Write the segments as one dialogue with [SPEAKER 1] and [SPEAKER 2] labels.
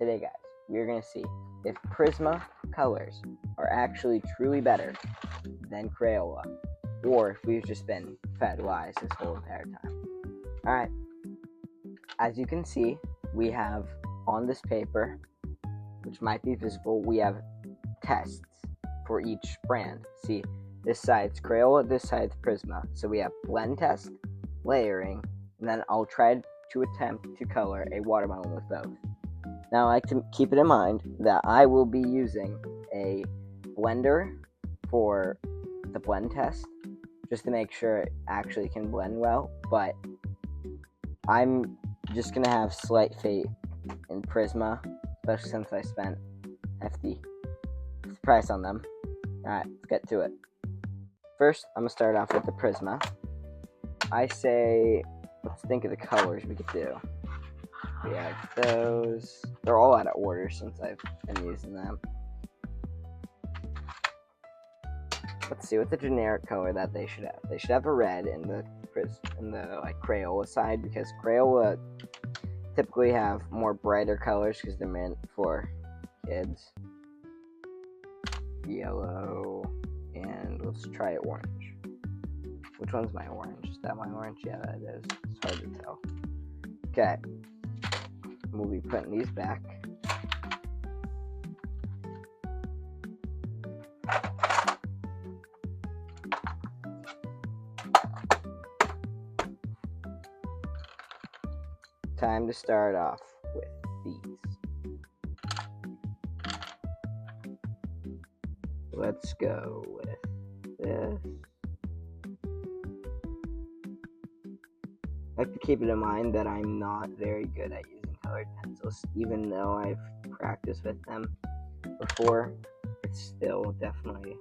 [SPEAKER 1] Today, guys, we're going to see if Prisma colors are actually truly better than Crayola, or if we've just been fed lies this whole entire time. Alright, as you can see, we have on this paper, which might be visible, we have tests for each brand. See, this side's Crayola, this side's Prisma. So we have blend test, layering, and then I'll try to attempt to color a watermelon with both. Now, I like to keep it in mind that I will be using a blender for the blend test, just to make sure it actually can blend well, but I'm just going to have slight faith in Prisma, especially since I spent hefty price on them. Alright, let's get to it. First, I'm going to start off with the Prisma. I say, let's think of the colors we could do. We have those. They're all out of order since I've been using them. Let's see what the generic color that they should have. They should have a red in the like Crayola side, because Crayola typically have more brighter colors because they're meant for kids. Yellow, and let's try orange. Which one's my orange? Is that my orange? Yeah, that is. It's hard to tell. Okay. We'll be putting these back. Time to start off with these. Let's go with this. I like to keep it in mind that I'm not very good at using colored pencils. Even though I've practiced with them before, it's still definitely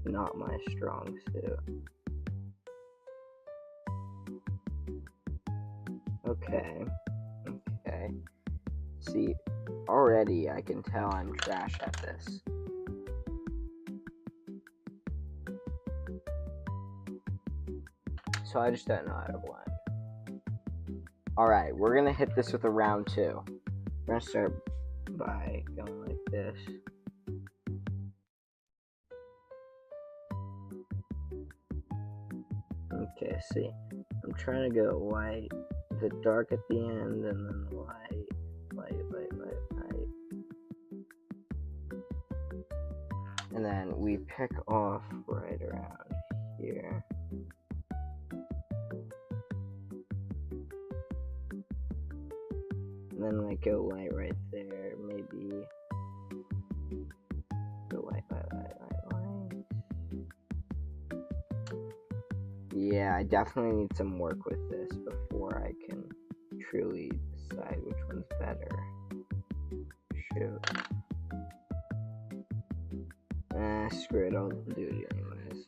[SPEAKER 1] not my strong suit. Okay. See, already I can tell I'm trash at this. So I just don't know how to blend. Alright, we're gonna hit this with a round 2. We're gonna start by going like this. Okay, see, I'm trying to go light, the dark at the end, and then light. And then we pick off right around here. And then like go light right there, maybe go light. Yeah, I definitely need some work with this before I can truly decide which one's better. Shoot. Screw it, I'll do it anyways.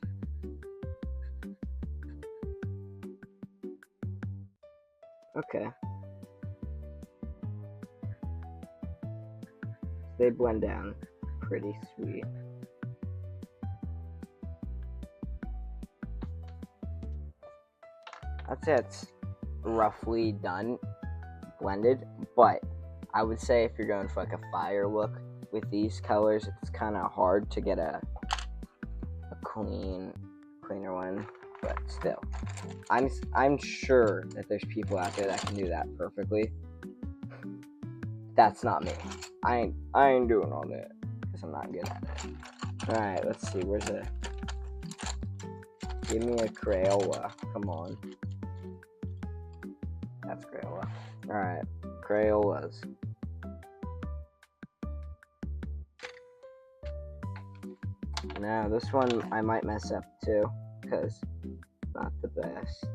[SPEAKER 1] Okay. They blend down pretty sweet. I'd say it's roughly done, blended, but I would say if you're going for like a fire look with these colors, it's kind of hard to get a cleaner one, but still, I'm sure that there's people out there that can do that perfectly. That's not me. I ain't doing all that because I'm not good at it. All right, let's see. Where's it? Give me a Crayola. Come on. That's Crayola. All right, Crayolas. Now this one I might mess up too, because it's not the best.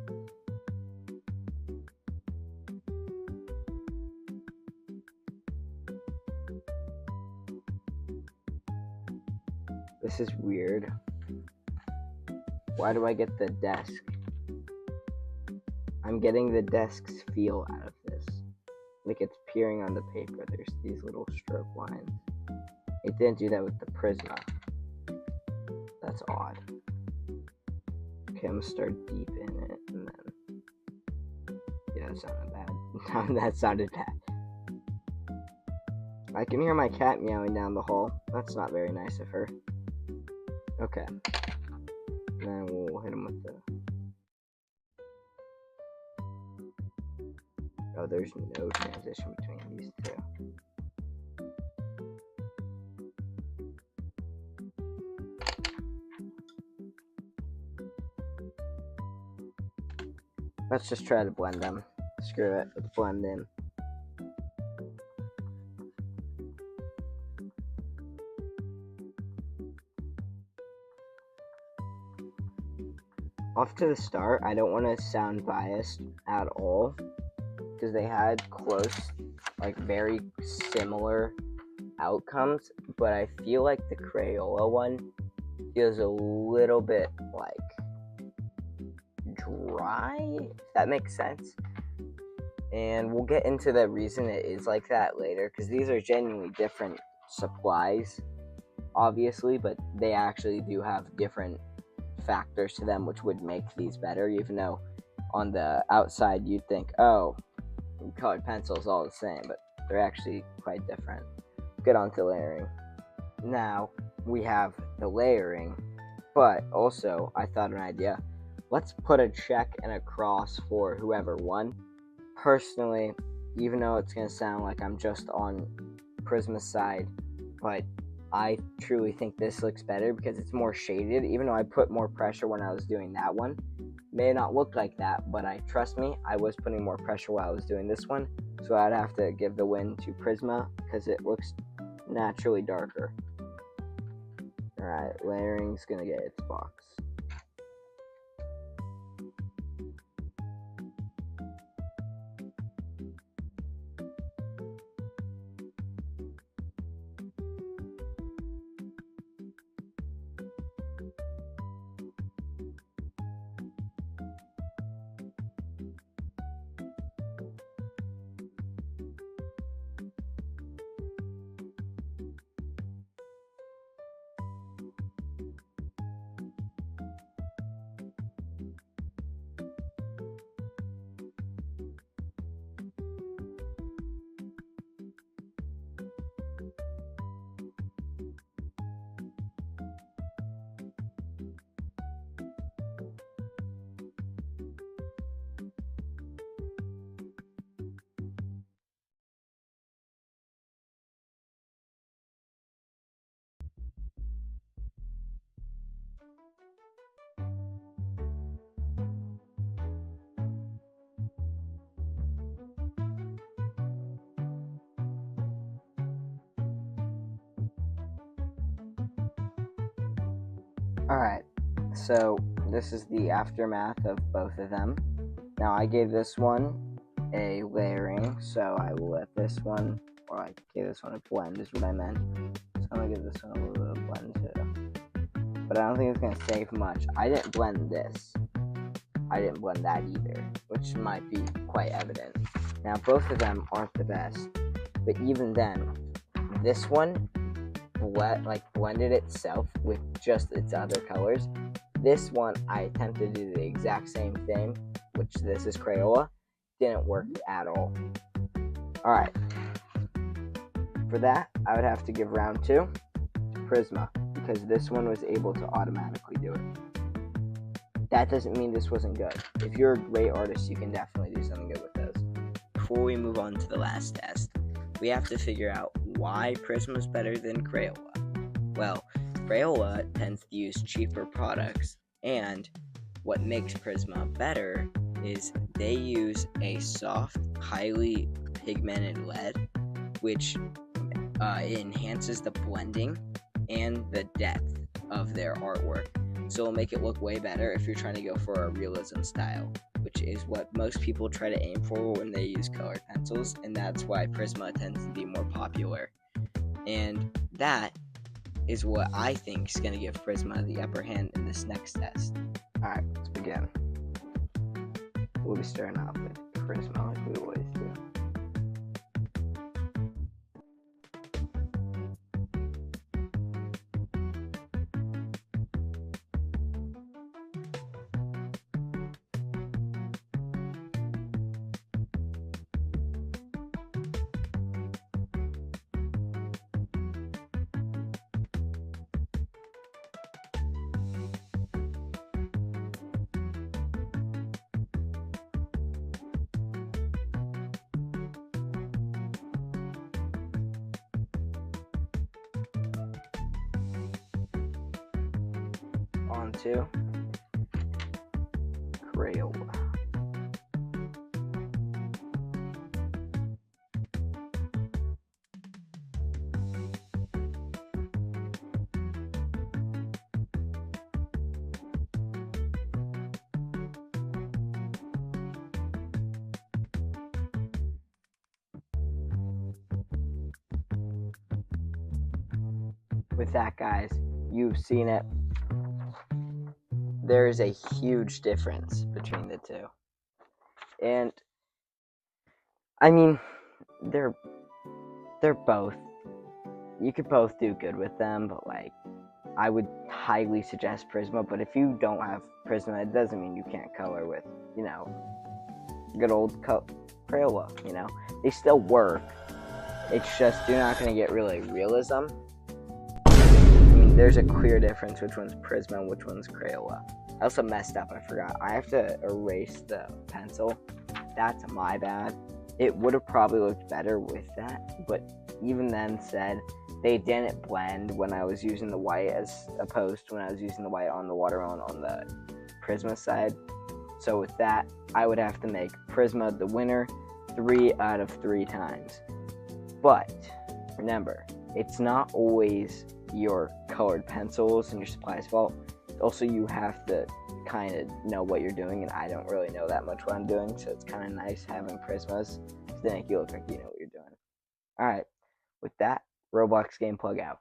[SPEAKER 1] This is weird. Why do I get the desk? I'm getting the desk's feel out of this. Like it's peering on the paper. There's these little stroke lines. It didn't do that with the Prisma. That's odd. Okay, I'm gonna start deep in it, and then... Yeah, that sounded bad. That sounded bad. I can hear my cat meowing down the hall. That's not very nice of her. Okay. And then we'll hit him with the... Oh, there's no transition between these two. Let's just try to blend them. Screw it. Let's blend in. Off to the start, I don't want to sound biased at all, because they had close, like very similar outcomes, but I feel like the Crayola one feels a little bit like dry, if that makes sense. And we'll get into the reason it is like that later, because these are genuinely different supplies, obviously, but they actually do have different factors to them which would make these better, even though on the outside you'd think, oh, colored pencils all the same, but they're actually quite different. Get on to layering. Now we have the layering, but also I thought of an idea. Let's put a check and a cross for whoever won. Personally, even though it's going to sound like I'm just on Prisma's side, but I truly think this looks better because it's more shaded, even though I put more pressure when I was doing that one. May not look like that, but trust me, I was putting more pressure while I was doing this one, so I'd have to give the win to Prisma because it looks naturally darker. Alright, layering's gonna get its box. Alright, so this is the aftermath of both of them. Now I gave this one a layering, so I will let this one, or I gave this one a blend is what I meant. So I'm going to give this one a little bit of blend too. But I don't think it's going to save much. I didn't blend this. I didn't blend that either, which might be quite evident. Now both of them aren't the best, but even then, this one blended itself with just its other colors. This one I attempted to do the exact same thing, which this is Crayola, didn't work at all. Alright, for that I would have to give round 2 to Prisma, because this one was able to automatically do it. That doesn't mean this wasn't good. If you're a great artist, you can definitely do something good with those. Before we move on to the last test, we have to figure out why Prisma is better than Crayola. Well, Crayola tends to use cheaper products, and what makes Prisma better is they use a soft, highly pigmented lead, which enhances the blending and the depth of their artwork. So it'll make it look way better if you're trying to go for a realism style, which is what most people try to aim for when they use colored pencils, and that's why Prisma tends to be more popular. And that is what I think is going to give Prisma the upper hand in this next test. Alright, let's begin. We'll be starting off with Prisma like we always do. onto Crayola. With that, guys, you've seen it. There is a huge difference between the two. And I mean, they're both, you could both do good with them, but like, I would highly suggest Prisma. But if you don't have Prisma, it doesn't mean you can't color with, good old Crayola. They still work. It's just you're not going to get really realism. I mean, there's a clear difference which one's Prisma and which one's Crayola. I also messed up. I forgot. I have to erase the pencil. That's my bad. It would have probably looked better with that, but even then said they didn't blend when I was using the white as opposed to when I was using the white on the watermelon on the Prisma side. So with that, I would have to make Prisma the winner 3 out of 3 times. But remember, it's not always your colored pencils and your supplies fault. Also, you have to kind of know what you're doing, and I don't really know that much what I'm doing, so it's kind of nice having Prismas to make you look like you know what you're doing. Alright, with that, Roblox game plug out.